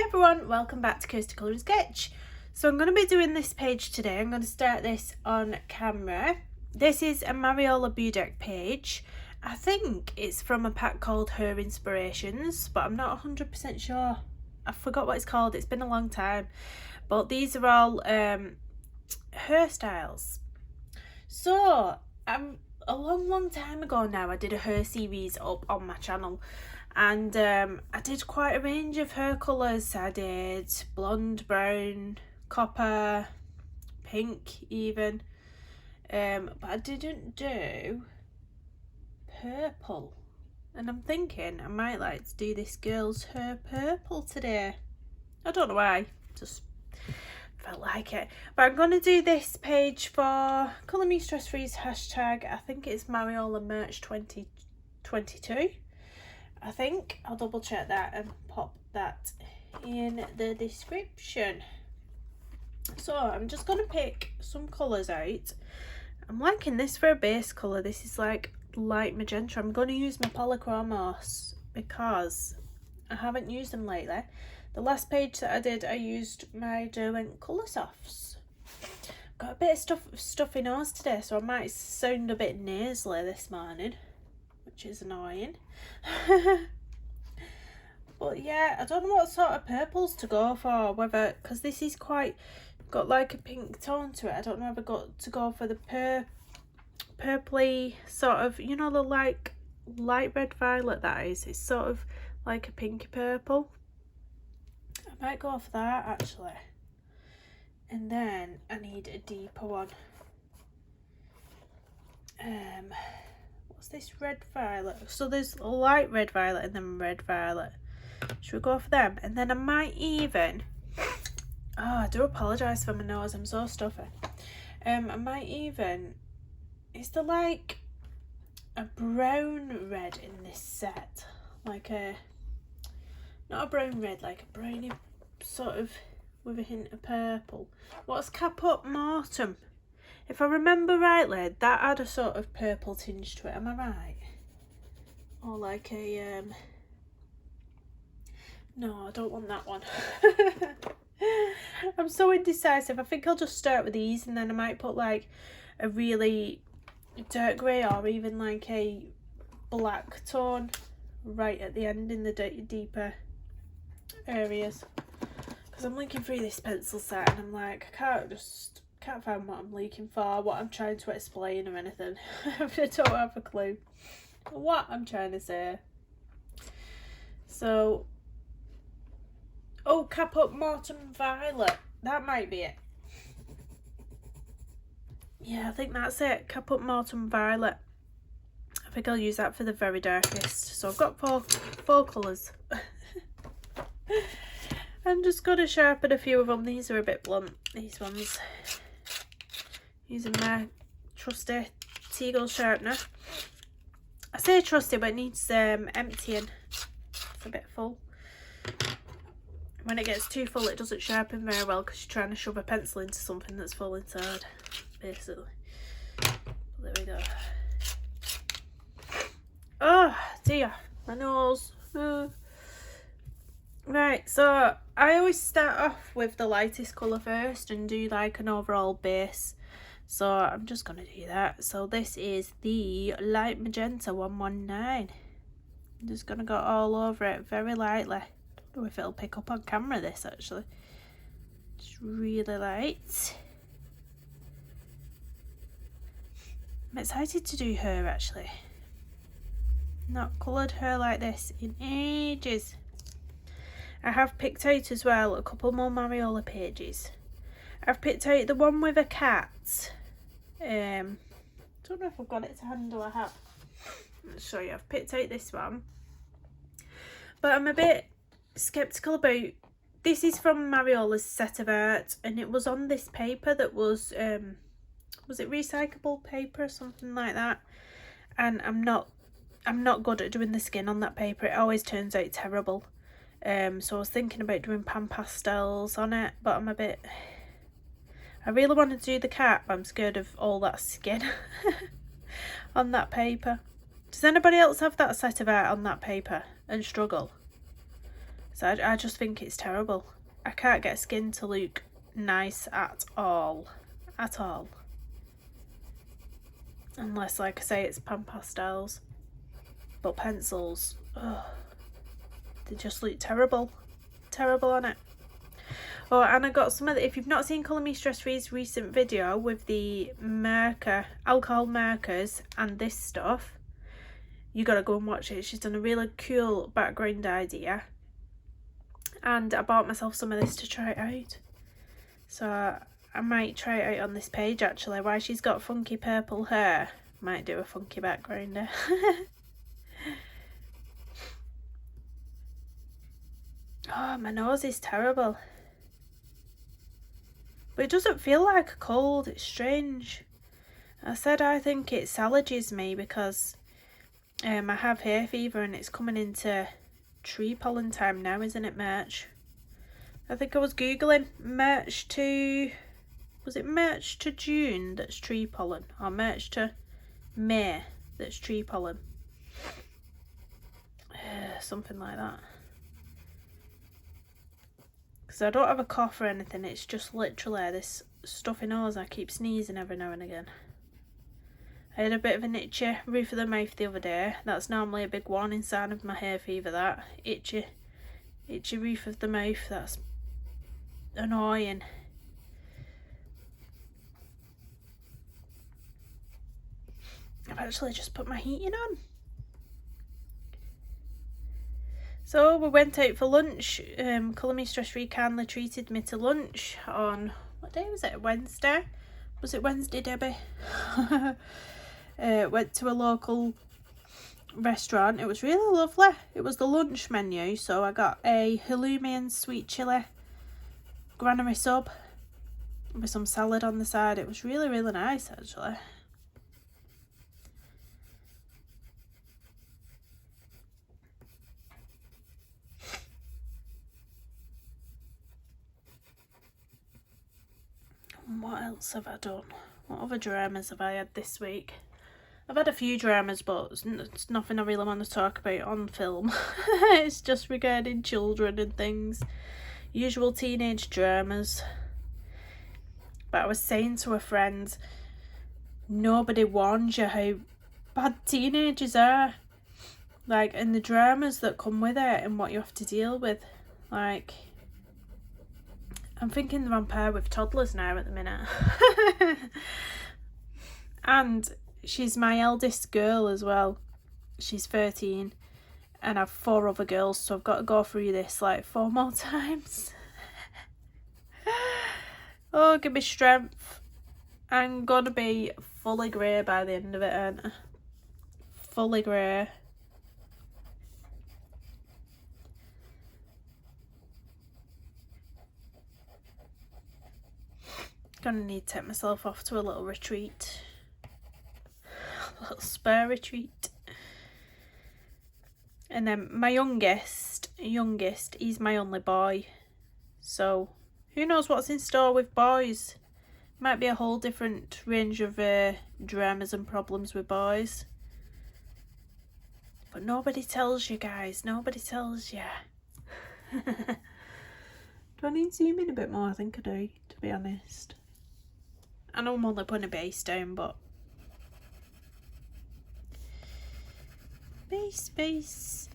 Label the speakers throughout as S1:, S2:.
S1: everyone, welcome back to Coast to Colour and Sketch. So I'm going to be doing this page today. I'm going to start this on camera. This is a Mariola Budek page. I think it's from a pack called Her Inspirations, but I'm not 100% sure. I forgot what it's called. It's been a long time. But these are all hairstyles. So a long time ago now, I did a hair series up on my channel. And I did quite a range of hair colours. I did blonde, brown, copper, pink even. But I didn't do purple. And I'm thinking I might like to do this girl's hair purple today. I don't know why, just felt like it. But I'm going to do this page for colourmestressfree's hashtag. I think it's Mariola Merch 2022. I think I'll double check that and pop that in the description. So I'm just going to pick some colours out. I'm liking this for a base colour. This is like light magenta. I'm going to use my polychromos because I haven't used them lately. The last page that I did, I used my Derwent Colour Softs. Got a bit of stuffy nose today, so I might sound a bit nasally this morning, which is annoying. But yeah, I don't know what sort of purples to go for, whether, because this is quite got like a pink tone to it. I don't know if I got to go for the purpley sort of, you know, the like light red violet that is. It's sort of like a pinky purple. I might go for that actually. And then I need a deeper one. What's this red violet? So there's a light red violet and then red violet. Should we go for them? And then I might even, I do apologise for my nose, I'm so stuffy. I might even, is there like a brown red in this set? Like a, not a brown red, like a browny sort of with a hint of purple. What's Capult mortuum? If I remember rightly, that had a sort of purple tinge to it, am I right? Or like a, no, I don't want that one. I'm so indecisive. I think I'll just start with these and then I might put like a really dark grey or even like a black tone right at the end in the deeper areas. Because I'm looking through this pencil set and I'm like, I can't find what I'm looking for, what I'm trying to explain or anything. I don't have a clue what I'm trying to say. So, oh, Capult mortuum violet, that might be it. Yeah, I think that's it, Capult mortuum violet. I think I'll use that for the very darkest. So I've got four colours. I'm just going to sharpen a few of them. These are a bit blunt, these ones. Using my trusty Teagle sharpener. I say trusty, but it needs emptying. It's a bit full. When it gets too full, it doesn't sharpen very well because you're trying to shove a pencil into something that's full inside, basically. There we go. Oh dear, my nose. Right, so I always start off with the lightest colour first and do like an overall base. So I'm just going to do that. So this is the light magenta 119. I'm just going to go all over it very lightly. Don't know if it'll pick up on camera, this actually. Just really light. I'm excited to do her actually. Not coloured her like this in ages. I have picked out as well a couple more Mariola pages. I've picked out the one with a cat. Don't know if I've got it to hand or I have. Let's show you. I've picked out this one. But I'm a bit sceptical about, this is from Mariola's set of art and it was on this paper that was it recyclable paper or something like that, and I'm not good at doing the skin on that paper. It always turns out terrible. So I was thinking about doing pan pastels on it, but I'm a bit, I really want to do the cat, but I'm scared of all that skin on that paper. Does anybody else have that set of art on that paper and struggle? So I just think it's terrible. I can't get skin to look nice at all. At all. Unless, like I say, it's pan pastels. But pencils, ugh, they just look terrible. Terrible on it. Oh, and I got some of the, if you've not seen Colour Me Stress Free's recent video with the marker, alcohol markers and this stuff, you gotta go and watch it. She's done a really cool background idea. And I bought myself some of this to try it out. So I might try it out on this page actually. Why she's got funky purple hair, might do a funky backgrounder. Oh, my nose is terrible. But it doesn't feel like a cold, it's strange. I said I think it's allergies me because I have hay fever and it's coming into tree pollen time now, isn't it, March? I think I was googling March to, was it March to June that's tree pollen, or March to May that's tree pollen? Something like that. Because I don't have a cough or anything, it's just literally this stuffy nose. I keep sneezing every now and again. I had a bit of an itchy roof of the mouth the other day. That's normally a big warning sign of my hay fever, that. Itchy roof of the mouth, that's annoying. I've actually just put my heating on. So we went out for lunch. Colour Me Stress Free kindly treated me to lunch on, what day was it? Wednesday? Was it Wednesday, Debbie? Went to a local restaurant. It was really lovely. It was the lunch menu, so I got a halloumi and sweet chilli granary sub with some salad on the side. It was really, really nice actually. What else have I done? What other dramas have I had this week? I've had a few dramas, but it's nothing I really want to talk about on film. It's just regarding children and things. Usual teenage dramas. But I was saying to a friend, nobody warns you how bad teenagers are. Like, and the dramas that come with it and what you have to deal with. Like, I'm thinking they're on par with toddlers now at the minute. And she's my eldest girl as well. She's 13 and I have 4 other girls, so I've got to go through this like 4 more times. Oh, give me strength. I'm gonna be fully grey by the end of it, aren't I? Fully grey. Gonna need to take myself off to a little retreat. A little spare retreat. And then my youngest, he's my only boy. So who knows what's in store with boys. Might be a whole different range of dramas and problems with boys. But nobody tells you, guys. Nobody tells you. Do I need to zoom in a bit more? I think I do, to be honest. I know I'm only putting a base down, but base.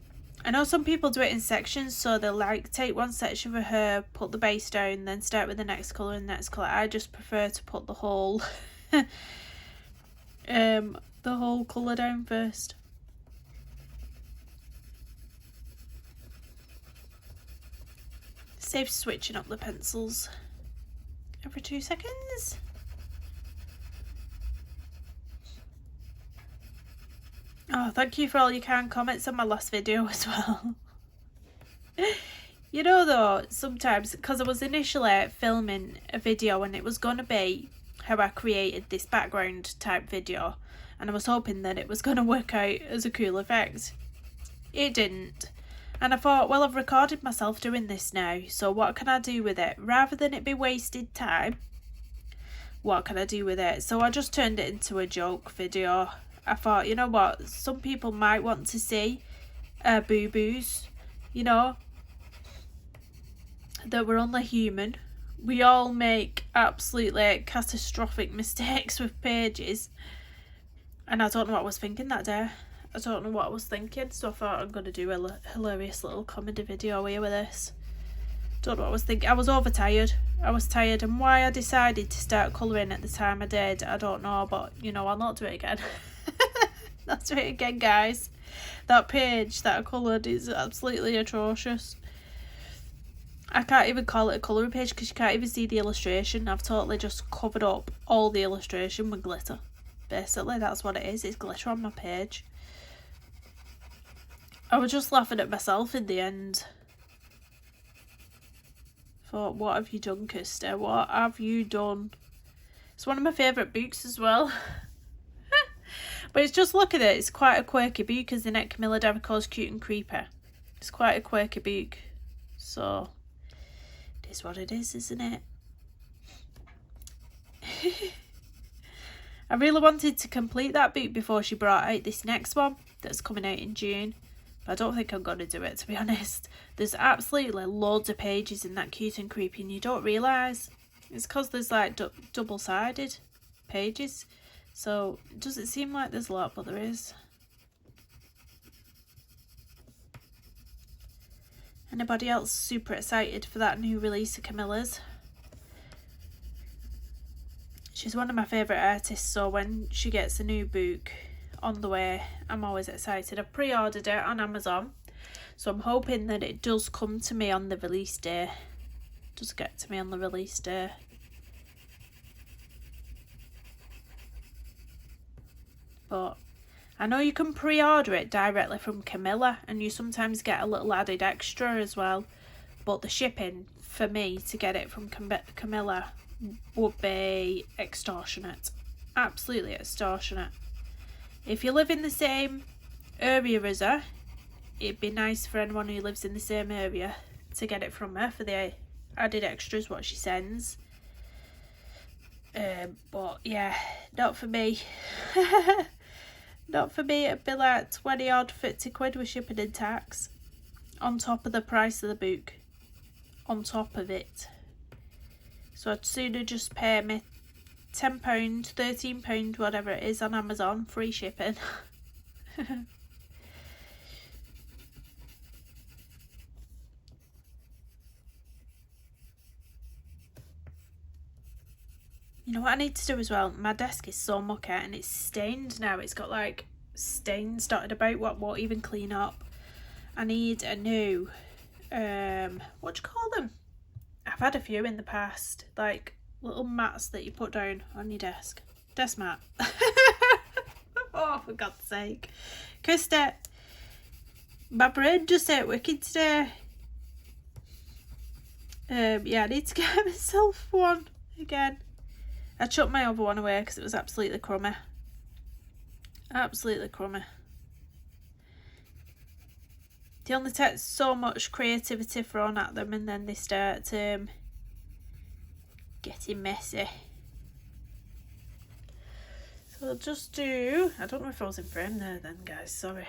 S1: I know some people do it in sections, so they'll like take one section of her, put the base down, then start with the next colour and next colour. I just prefer to put the whole the whole colour down first. Saves switching up the pencils every 2 seconds. Oh, thank you for all your kind comments on my last video as well. You know though, sometimes, because I was initially filming a video and it was going to be how I created this background type video, and I was hoping that it was going to work out as a cool effect. It didn't. And I thought, well, I've recorded myself doing this now, so what can I do with it? Rather than it be wasted time, what can I do with it? So I just turned it into a joke video. I thought, you know what, some people might want to see boo-boos, you know. that we're only human. We all make absolutely catastrophic mistakes with pages. And I don't know what I was thinking that day. I don't know what I was thinking, so I thought I'm going to do a hilarious little comedy video here with this. Don't know what I was thinking. I was overtired. I was tired, and why I decided to start colouring at the time I did, I don't know, but you know, I'll not do it again. Not do it again, guys. That page that I coloured is absolutely atrocious. I can't even call it a colouring page because you can't even see the illustration. I've totally just covered up all the illustration with glitter. Basically, that's what it is. It's glitter on my page. I was just laughing at myself in the end. Thought, what have you done, Kirsty? What have you done? It's one of my favourite books as well. But it's just, look at it. It's quite a quirky book, isn't it? Camilla Devico's Cute and Creepy. It's quite a quirky book. So, it is what it is, isn't it? I really wanted to complete that book before she brought out this next one that's coming out in June. But I don't think I'm going to do it, to be honest. There's absolutely loads of pages in that Cute and Creepy, and you don't realise. It's because there's like double-sided pages. So it doesn't seem like there's a lot, but there is. Anybody else super excited for that new release of Camilla's? She's one of my favourite artists, so when she gets a new book on the way, I'm always excited. I pre-ordered it on Amazon, so I'm hoping that it does come to me on the release day. Does get to me on the release day. But I know you can pre-order it directly from Camilla, and you sometimes get a little added extra as well. But the shipping for me to get it from Camilla would be extortionate. Absolutely extortionate. If you live in the same area as her, it'd be nice for anyone who lives in the same area to get it from her for the added extras what she sends. But yeah, not for me. Not for me. It'd be like 20 odd 50 quid with shipping and tax on top of the price of the book, on top of it. So I'd sooner just pay me £10, £13, whatever it is on Amazon, free shipping. You know what I need to do as well? My desk is so mucky and it's stained now. It's got like stains dotted about what won't even clean up. I need a new, what do you call them? I've had a few in the past, like little mats that you put down on your desk. Desk mat. Oh, for God's sake. Kirsty, my brain just ain't working today. Yeah, I need to get myself one again. I chucked my other one away because it was absolutely crummy. Absolutely crummy. They only take so much creativity thrown at them and then they start getting messy. So I'll just do... I don't know if I was in frame there then, guys. Sorry.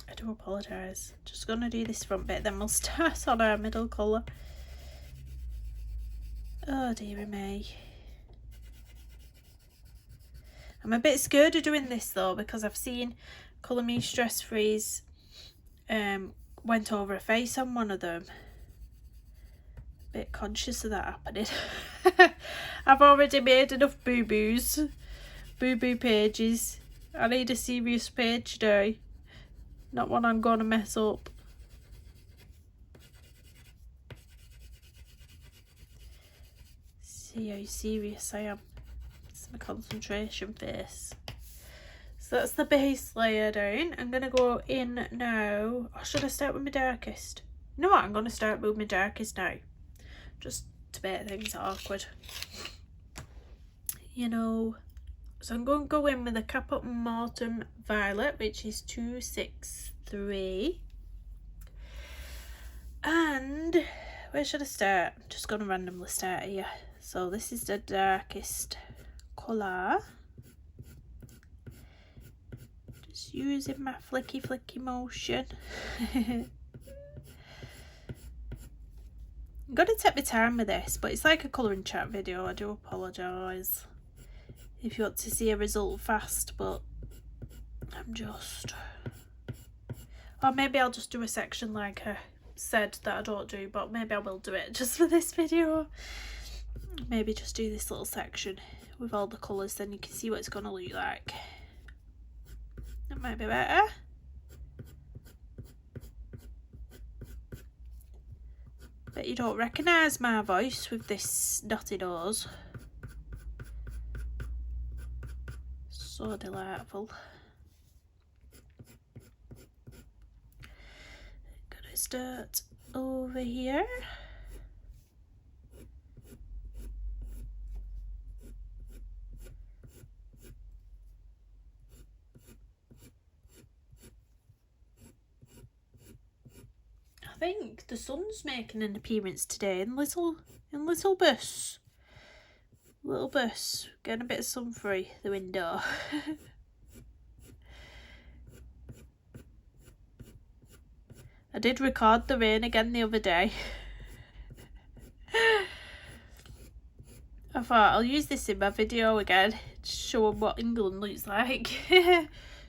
S1: I do apologise. Just going to do this front bit, then we'll start on our middle colour. Oh, dearie me. I'm a bit scared of doing this though because I've seen colourmestressfree's went over a face on one of them. A bit conscious of that happening. I've already made enough boo-boos. Boo-boo pages. I need a serious page now. Not one I'm going to mess up. See how serious I am. It's my concentration face. So that's the base layer down. I'm going to go in now. Or should I start with my darkest? You know what? I'm going to start with my darkest now. Just to make things awkward. You know. So I'm going to go in with the Capult Mortuum Violet, which is 263. And where should I start? I'm just going to randomly start here. So this is the darkest colour. Just using my flicky motion. I'm going to take my time with this, but it's like a colouring chat video. I do apologise if you want to see a result fast, but I'm just... Or maybe I'll just do a section like I said that I don't do, but maybe I will do it just for this video. Maybe just do this little section with all the colours, then you can see what it's going to look like. That might be better. Bet you don't recognise my voice with this knotty nose. So delightful. Gonna start over here. I think the sun's making an appearance today in little bursts. Little bursts. Getting a bit of sun through the window. I did record the rain again the other day. I thought I'll use this in my video again to show them what England looks like.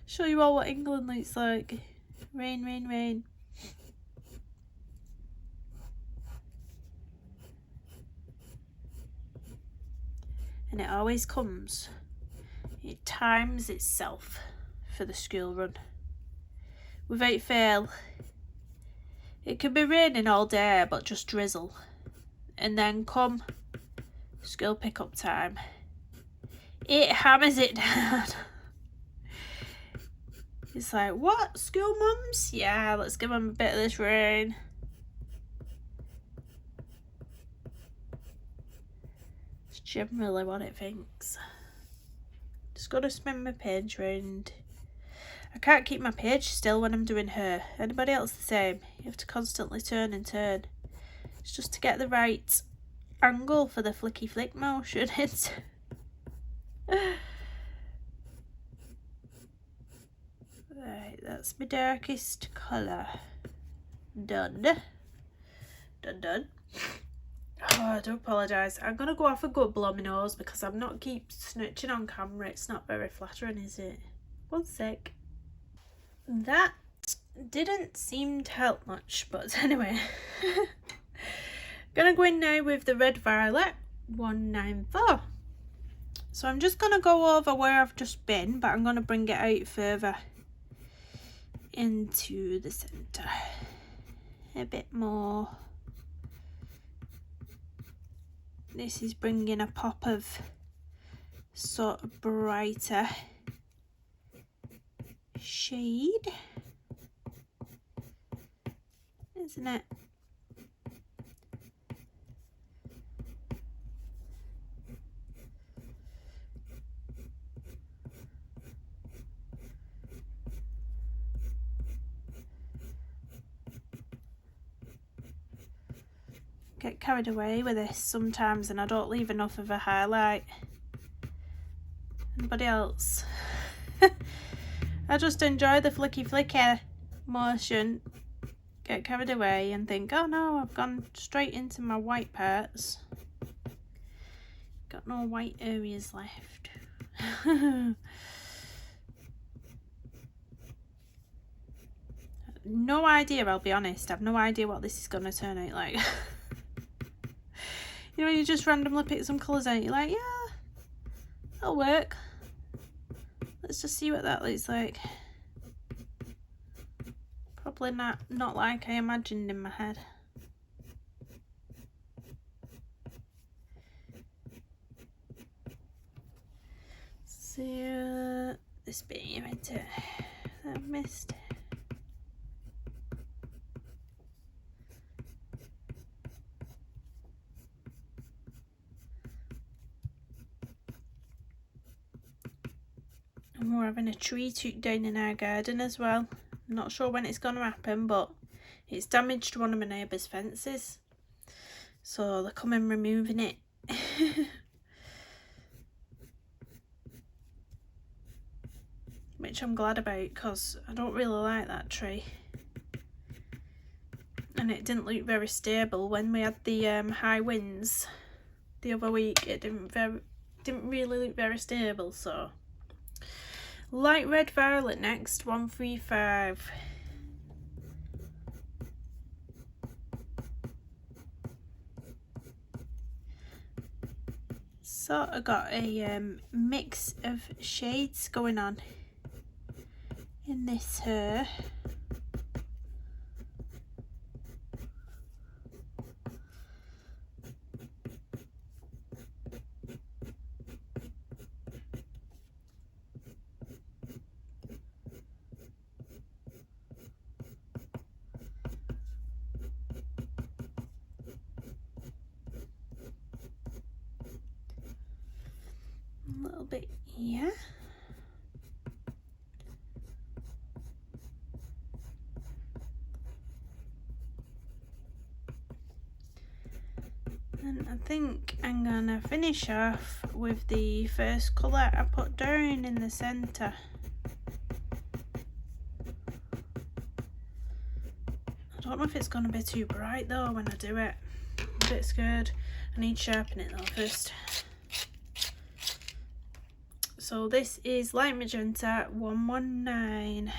S1: Show you all what England looks like. Rain, rain, rain. And it always comes. It times itself for the school run. Without fail. It could be raining all day but just drizzle. And then come school pick-up time. It hammers it down. It's like, what? School mums? Yeah, let's give them a bit of this rain. It's generally what it thinks. Just gotta spin my page round. I can't keep my page still when I'm doing hair. Anybody else the same? You have to constantly turn and turn. It's just to get the right angle for the flicky flick motion. It's right, that's my darkest colour. Done. Done. Oh, I do apologise. I'm going to go off a good blow my nose because I'm not keep snitching on camera. It's not very flattering, is it? 1 sec. That didn't seem to help much, but anyway. Gonna go in now with the red violet 194. So I'm just gonna go over where I've just been, but I'm gonna bring it out further into the centre a bit more. This is bringing a pop of sort of brighter shade, isn't it? Get carried away with this sometimes and I don't leave enough of a highlight. Anybody else? I just enjoy the flicky motion, get carried away and think, oh no, I've gone straight into my white parts. Got no white areas left. No idea, I'll be honest. I've no idea what this is going to turn out like. You know, you just randomly pick some colours out, you're like, yeah, that'll work. Let's just see what that looks like. Probably not like I imagined in my head. So this bit here, isn't it? That I've missed. And we're having a tree took down in our garden as well. I'm not sure when it's going to happen, but it's damaged one of my neighbour's fences. So they're coming removing it. Which I'm glad about because I don't really like that tree. and it didn't look very stable when we had the high winds the other week. It didn't really look very stable. So light red violet next, 135. So I got a mix of shades going on in this hair. A little bit here. And I think I'm gonna finish off with the first colour I put down in the centre. I don't know if it's gonna be too bright though when I do it. I'm a bit scared. I need to sharpen it though first. So this is light magenta 119.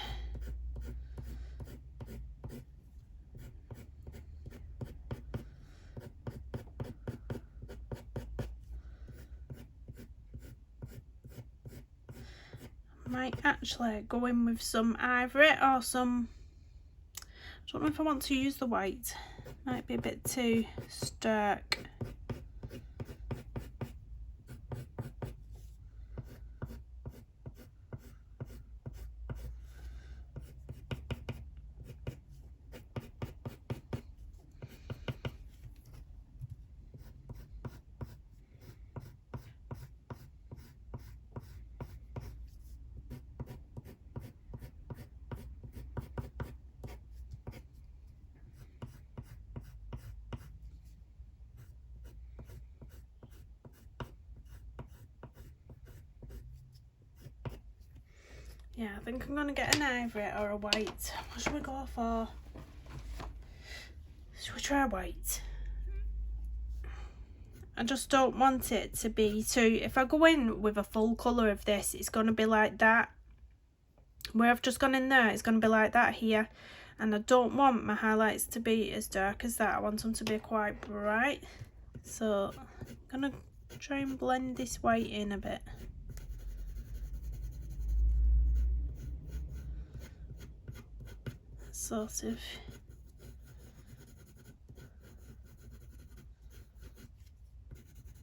S1: Might actually go in with some ivory or some, I don't know if I want to use the white, might be a bit too stark. Yeah, I think I'm gonna get an ivory or a white. What should we go for? Should we try white? I just don't want it to be too, if I go in with a full colour of this, it's gonna be like that. Where I've just gone in there, it's gonna be like that here. And I don't want my highlights to be as dark as that. I want them to be quite bright. So I'm gonna try and blend this white in a bit. Sort of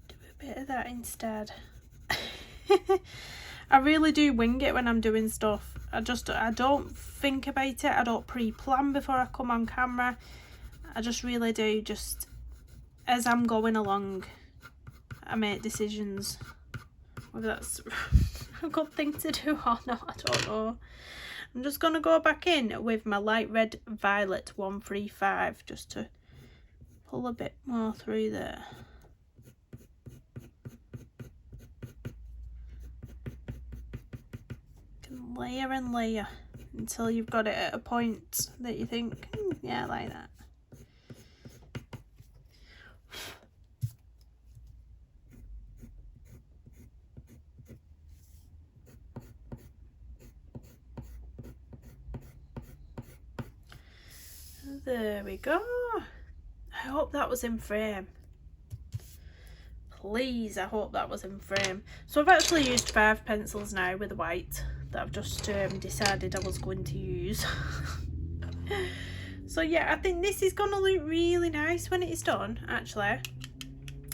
S1: do a bit of that instead. I really do wing it when I'm doing stuff. I don't think about it. I don't pre-plan before I come on camera. I just really do, just as I'm going along I make decisions. Whether that's a good thing to do or not, I don't know. I'm just going to go back in with my light red violet 135 just to pull a bit more through there. You can layer and layer until you've got it at a point that you think, yeah, like that. There we go. I hope that was in frame. Please, I hope that was in frame. So I've actually used 5 pencils now with the white that I've just decided I was going to use. So yeah, I think this is going to look really nice when it's done, actually.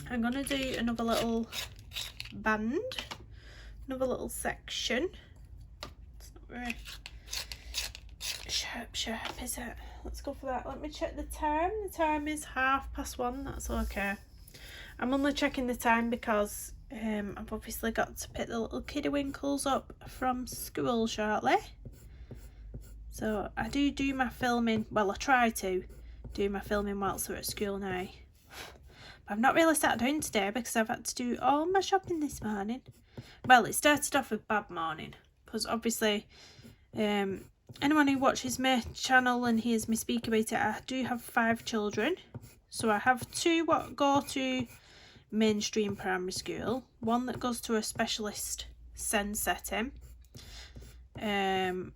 S1: I'm going to do another little band, another little section. It's not very sharp, is it? Let's go for that. Let me check the time. The time is 1:30. That's okay. I'm only checking the time because I've obviously got to pick the little kiddywinkles up from school shortly. So I do my filming, well, I try to do my filming whilst they're at school now. But I've not really sat down today because I've had to do all my shopping this morning. Well, it started off with bad morning because obviously anyone who watches my channel and hears me speak about it, I do have 5 children. So I have 2 what go to mainstream primary school, 1 that goes to a specialist SEND setting, 1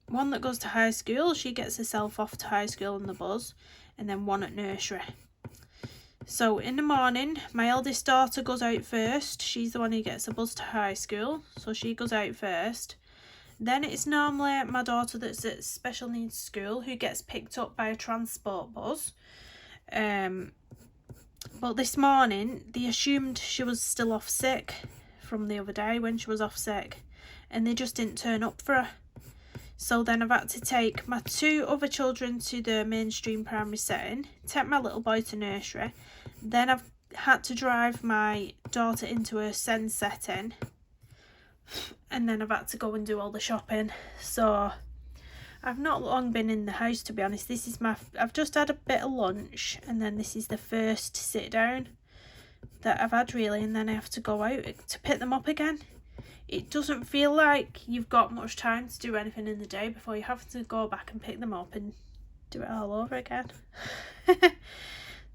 S1: that goes to high school, she gets herself off to high school on the bus, and then 1 at nursery. So in the morning, my eldest daughter goes out first. She's the one who gets the bus to high school, so she goes out first. Then it's normally my daughter that's at special needs school who gets picked up by a transport bus. But this morning they assumed she was still off sick from the other day when she was off sick, and they just didn't turn up for her. So then I've had to take my 2 other children to the mainstream primary setting, take my little boy to nursery, then I've had to drive my daughter into a SEND setting, and then I've had to go and do all the shopping. So I've not long been in the house, to be honest. This is I've just had a bit of lunch, and then this is the first sit down that I've had really, and then I have to go out to pick them up again. It doesn't feel like you've got much time to do anything in the day before you have to go back and pick them up and do it all over again.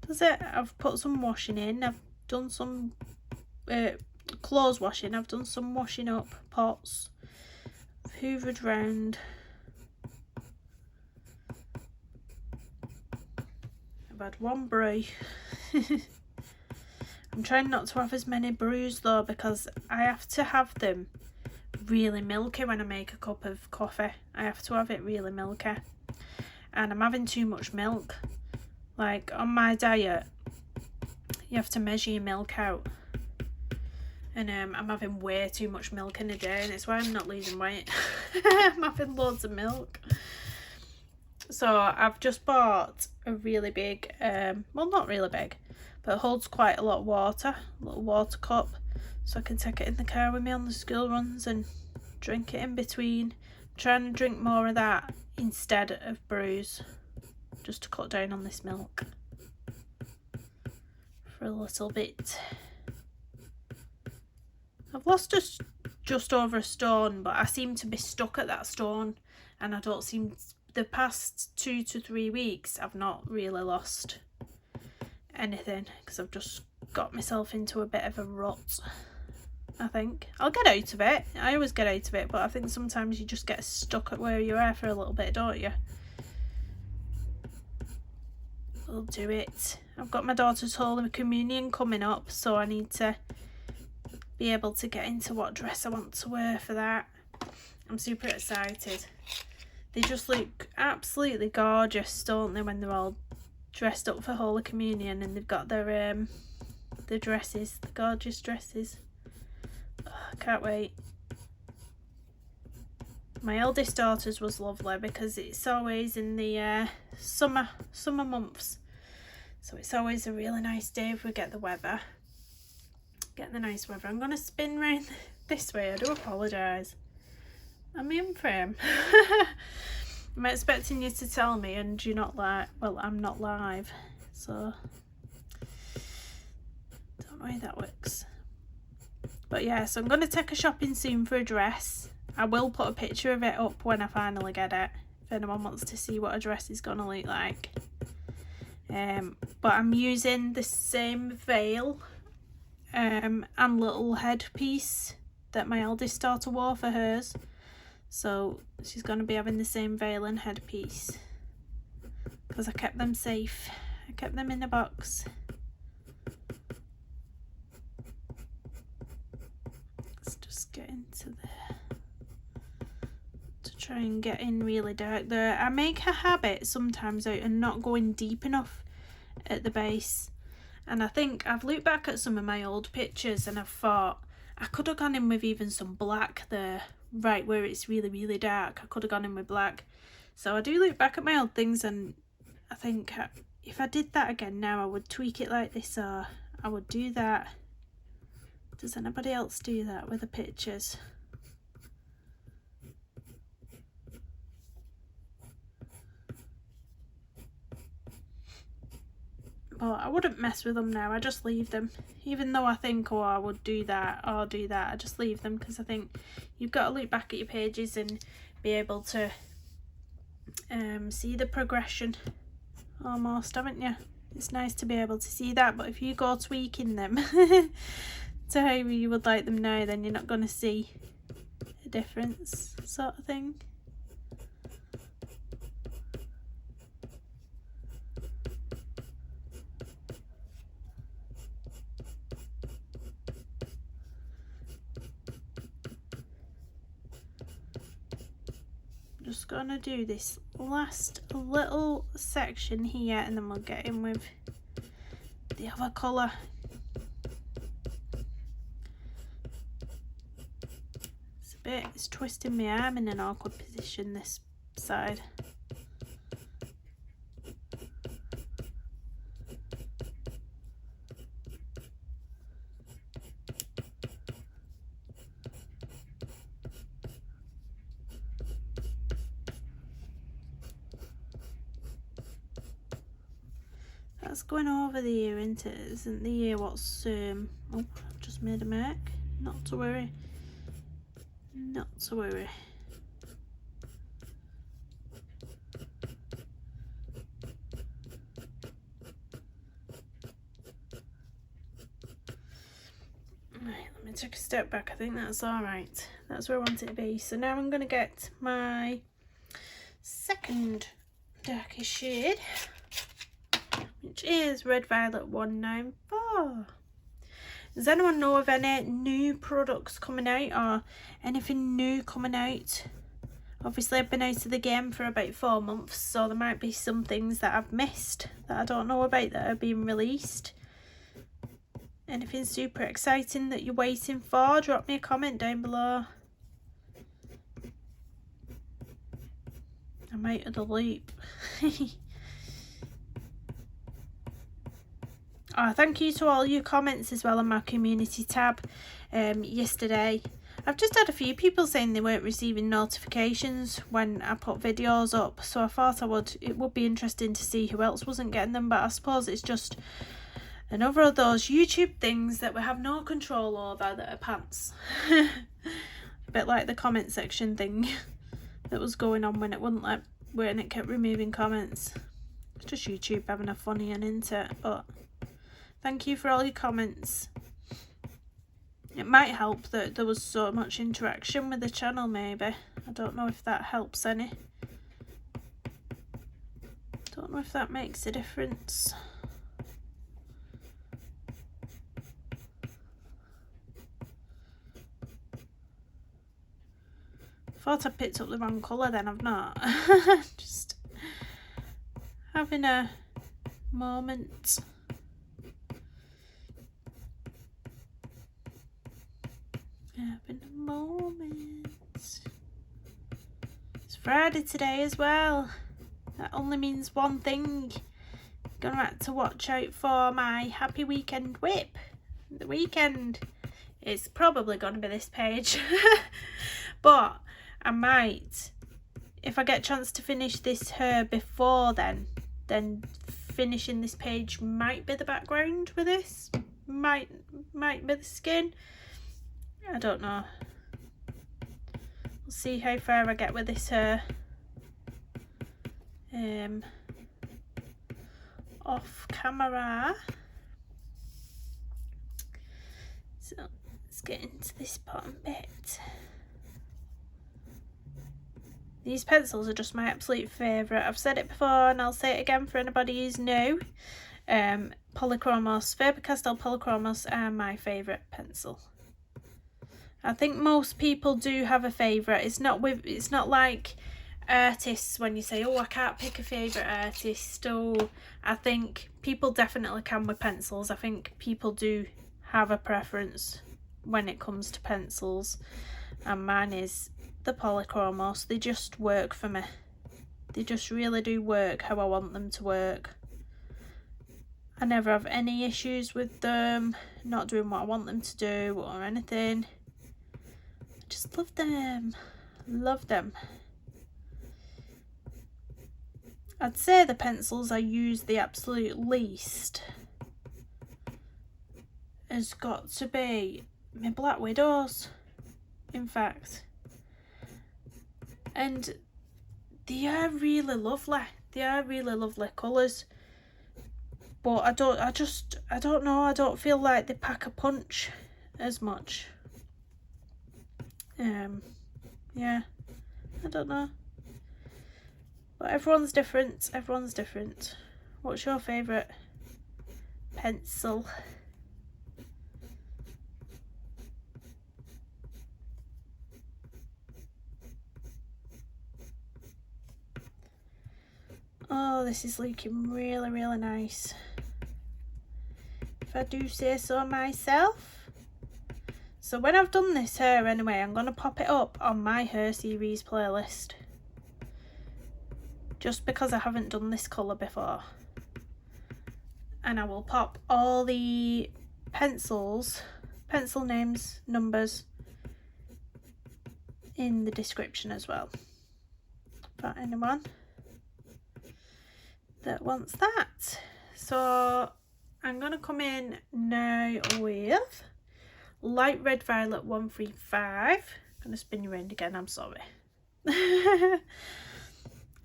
S1: Does it? I've put some washing in, I've done some clothes washing, I've done some washing up pots, I've hoovered round, I've had 1 brew. I'm trying not to have as many brews though, because I have to have them really milky when I make a cup of coffee. I have to have it really milky, and I'm having too much milk. Like on my diet, you have to measure your milk out, and I'm having way too much milk in a day, and it's why I'm not losing weight. I'm having loads of milk. So I've just bought a really big, well, not really big, but it holds quite a lot of water, a little water cup, so I can take it in the car with me on the school runs and drink it in between. I'm trying to drink more of that instead of brews, just to cut down on this milk for a little bit. I've lost just over a stone, but I seem to be stuck at that stone, and I don't seem, the past 2 to 3 weeks I've not really lost anything, because I've just got myself into a bit of a rut. I think I'll get out of it. I always get out of it, but I think sometimes you just get stuck at where you are for a little bit, don't you? We'll do it. I've got my daughter's Holy Communion coming up, so I need to be able to get into what dress I want to wear for that. I'm super excited. They just look absolutely gorgeous, don't they, when they're all dressed up for Holy Communion, and they've got their dresses, the gorgeous dresses. Oh, I can't wait. My eldest daughter's was lovely because it's always in the summer months, so it's always a really nice day if we get the weather. Get the nice weather. I'm gonna spin round this way. I do apologise. I'm in frame. I'm expecting you to tell me, and you're not like, well, I'm not live, so don't know how that works. But yeah, so I'm going to take a shopping soon for a dress. I will put a picture of it up when I finally get it, if anyone wants to see what a dress is going to look like. But I'm using the same veil and little headpiece that my eldest daughter wore for hers. So she's going to be having the same veil and headpiece, because I kept them safe. I kept them in a box. Let's just get into there to try and get in really dark there. I make a habit sometimes out of not going deep enough at the base, and I think I've looked back at some of my old pictures and I've thought I could have gone in with even some black there, right where it's really, really dark. I could have gone in with black. So I do look back at my old things, and I think if I did that again now, I would tweak it like this, or I would do that. Does anybody else do that with the pictures? But I wouldn't mess with them now. I just leave them. Even though I think, oh, I would do that or do that, I just leave them, because I think you've got to look back at your pages and be able to
S2: see the progression almost, haven't you? It's nice to be able to see that, but if you go tweaking them to how you would like them now, then you're not going to see a difference, sort of thing. Just gonna do this last little section here, and then we'll get in with the other colour. It's twisting my arm in an awkward position, this side. That's going over the ear, isn't it? Isn't the ear what's oh, I've just made a mark. Not to worry. Not to worry. Right, let me take a step back. I think that's alright. That's where I want it to be. So now I'm going to get my second darkest shade, which is Red Violet 194. Does anyone know of any new products coming out or anything new coming out? Obviously I've been out of the game for about 4 months, so there might be some things that I've missed that I don't know about that are being released. Anything super exciting that you're waiting for, drop me a comment down below. I'm out of the loop. Oh, thank you to all your comments as well on my community tab yesterday. I've just had a few people saying they weren't receiving notifications when I put videos up, so I thought it would be interesting to see who else wasn't getting them, but I suppose it's just another of those YouTube things that we have no control over that are pants. A bit like the comment section thing that was going on when it kept removing comments. It's just YouTube having a funny one, isn't it? But thank you for all your comments. It might help that there was so much interaction with the channel, maybe. I don't know if that helps any. Don't know if that makes a difference. Thought I picked up the wrong colour then, I've not. Just having a moment. Having a moment. It's Friday today as well. That only means one thing. Gonna have to watch out for my happy weekend whip. The weekend is probably gonna be this page. But I might, if I get a chance to finish this hair before then finishing this page might be the background with this. Might be the skin. I don't know. We'll see how far I get with this hair. Off camera. So let's get into this bottom bit. These pencils are just my absolute favourite. I've said it before and I'll say it again for anybody who's new. Polychromos, Fabercastell Polychromos are my favourite pencil. I think most people do have a favourite. It's not like artists when you say, oh, I can't pick a favourite artist. Oh, I think people definitely can with pencils. I think people do have a preference when it comes to pencils, and mine is the polychromos. They just work for me. They just really do work how I want them to work. I never have any issues with them not doing what I want them to do or anything. I just love them. Love them. I'd say the pencils I use the absolute least has got to be my Black Widows, in fact. And
S1: they are really lovely. They are really lovely colours. But I don't know, I don't feel like they pack a punch as much. Yeah, I don't know. But everyone's different, everyone's different. What's your favourite pencil? Oh, this is looking really, really nice, if I do say so myself. So when I've done this hair anyway, I'm going to pop it up on my hair series playlist, just because I haven't done this colour before. And I will pop all the pencil names, numbers in the description as well, for anyone that wants that. So I'm going to come in now with Light Red Violet 135. I'm going to spin you around again, I'm sorry. I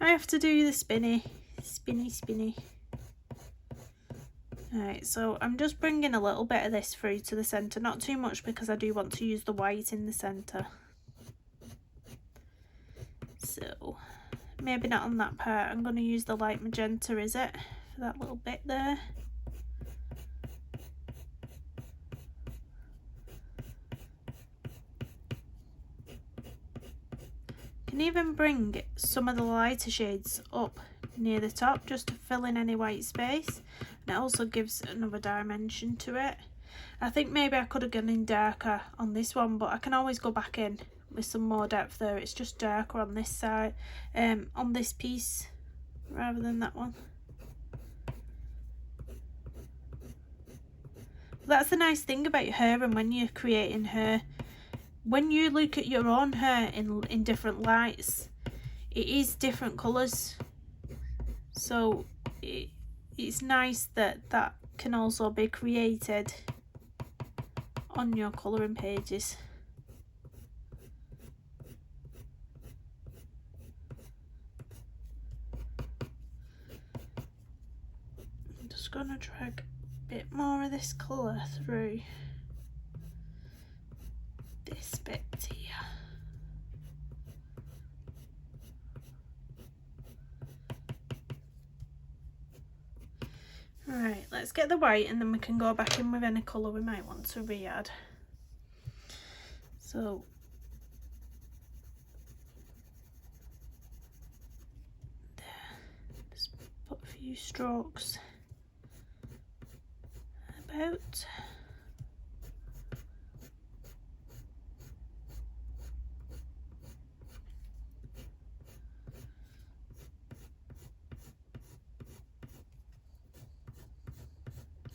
S1: have to do the spinny. Alright, so I'm just bringing a little bit of this through to the centre, not too much because I do want to use the white in the centre. So, maybe not on that part. I'm going to use the light magenta, is it? For that little bit there. Can even bring some of the lighter shades up near the top just to fill in any white space, and it also gives another dimension to it. I think maybe I could have gone in darker on this one, but I can always go back in with some more depth there. It's just darker on this side, on this piece rather than that one. That's the nice thing about your hair, and when you're creating hair, when you look at your own hair in different lights, it is different colours. So it's nice that that can also be created on your colouring pages. I'm just going to drag a bit more of this colour through this bit here. Right, let's get the white and then we can go back in with any colour we might want to re-add. So there, just put a few strokes about.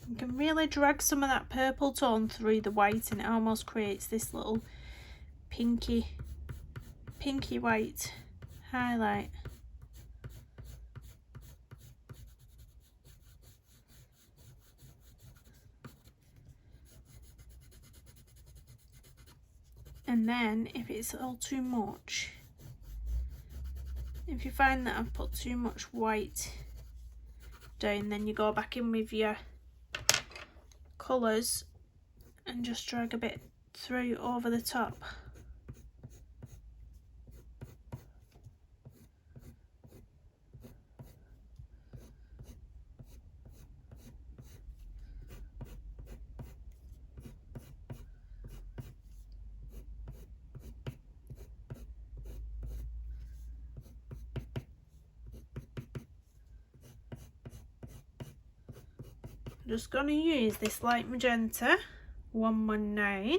S1: You can really drag some of that purple tone through the white, and it almost creates this little pinky white highlight. And then if it's all too much, if you find that I've put too much white down, then you go back in with your colours and just drag a bit through over the top. I'm just going to use this light magenta 119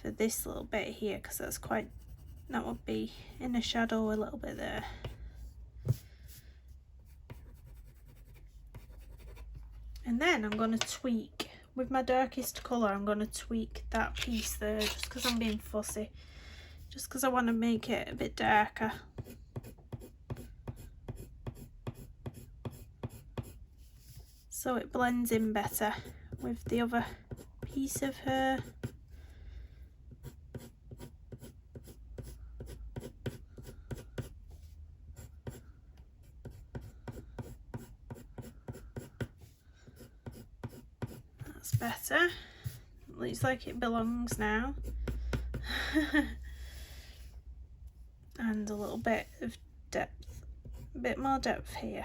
S1: for this little bit here, because that's quite, that would be in a shadow a little bit there. And then I'm going to tweak with my darkest colour. I'm going to tweak that piece there just because I'm being fussy, just because I want to make it a bit darker. So it blends in better with the other piece of hair. That's better. Looks like it belongs now. And a little bit of depth, a bit more depth here.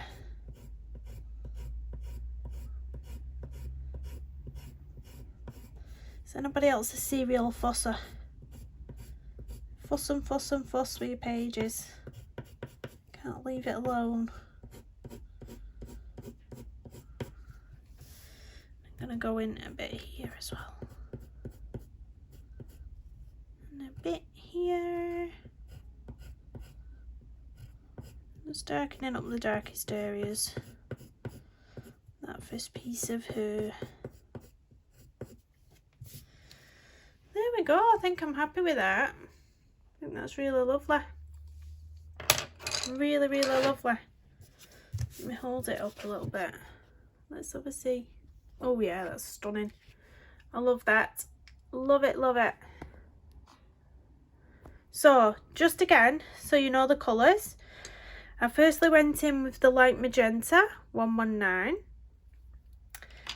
S1: Is anybody else a serial fusser? Fuss and fuss and fuss with your pages. Can't leave it alone. I'm gonna go in a bit here as well. And a bit here. Just darkening up the darkest areas. That first piece of her. There we go, I think I'm happy with that. I think that's really lovely. Really, really lovely. Let me hold it up a little bit. Let's have a see. Oh yeah, that's stunning. I love that. Love it, love it. So, just again, so you know the colours. I firstly went in with the light magenta, 119.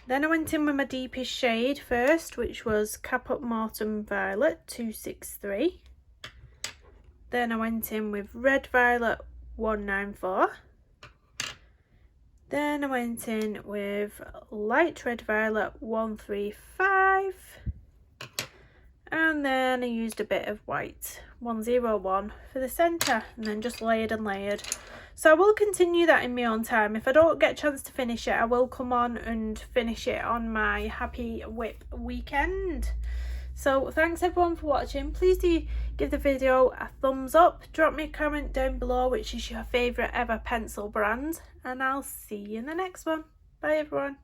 S1: Then I went in with my deepest shade first, which was Capult Mortuum Violet, 263. Then I went in with red violet, 194. Then I went in with light red violet, 135. And then I used a bit of white, 101 for the centre, and then just layered and layered. So I will continue that in my own time. If I don't get a chance to finish it, I will come on and finish it on my Happy Whip weekend. So thanks everyone for watching. Please do give the video a thumbs up. Drop me a comment down below which is your favourite ever pencil brand. And I'll see you in the next one. Bye everyone.